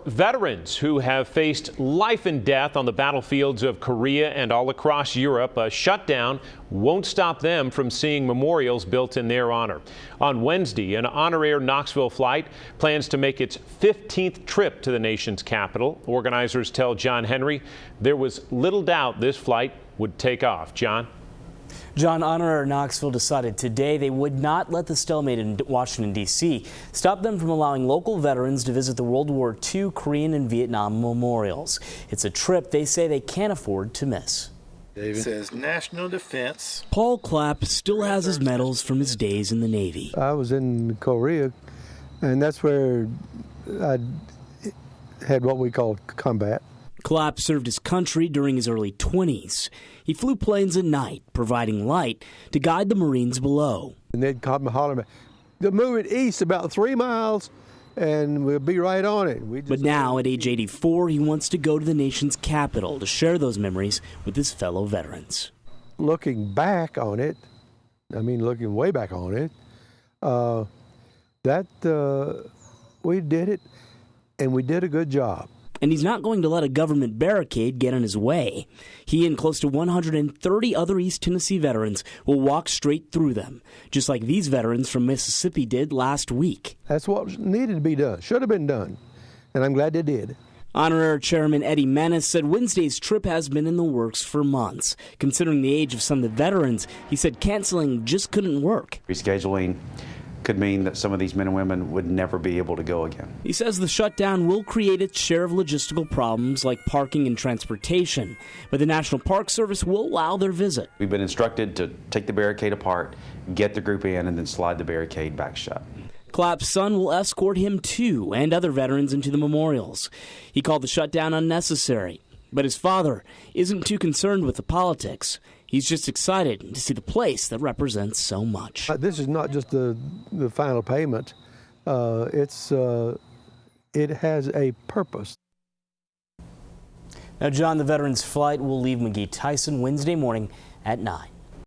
Veterans who have faced life and death on the battlefields of Korea and all across Europe, a shutdown won't stop them from seeing memorials built in their honor. On Wednesday, an HonorAir Knoxville flight plans to make its 15th trip to the nation's capital. Organizers tell John Henry there was little doubt this flight would take off. John? John, HonorAir Knoxville decided today they would not let the stalemate in Washington, D.C. stop them from allowing local veterans to visit the World War II, Korean, and Vietnam memorials. It's a trip they say they can't afford to miss. David says national defense. Paul Clapp still has his medals from his days in the Navy. I was in Korea, and that's where I had what we call combat. Clapp served his country during his early 20s. He flew planes at night, providing light to guide the Marines below. And they'd call me holler, they'll move it east about 3 miles, and we'll be right on it. But now, at age 84, he wants to go to the nation's capital to share those memories with his fellow veterans. Looking back on it, looking way back on it, we did it, and we did a good job. And he's not going to let a government barricade get in his way. He and close to 130 other East Tennessee veterans will walk straight through them, just like these veterans from Mississippi did last week. That's what needed to be done, should have been done, and I'm glad they did. HonorAir Chairman Eddie Menace said Wednesday's trip has been in the works for months. Considering the age of some of the veterans, he said canceling just couldn't work. Rescheduling could mean that some of these men and women would never be able to go again. He says the shutdown will create its share of logistical problems like parking and transportation, but the National Park Service will allow their visit. We've been instructed to take the barricade apart, get the group in, and then slide the barricade back shut. Clapp's son will escort him too, and other veterans into the memorials. He called the shutdown unnecessary, but his father isn't too concerned with the politics. He's just excited to see the place that represents so much. This is not just the final payment. It has a purpose. Now, John, the veterans' flight will leave McGee-Tyson Wednesday morning at 9.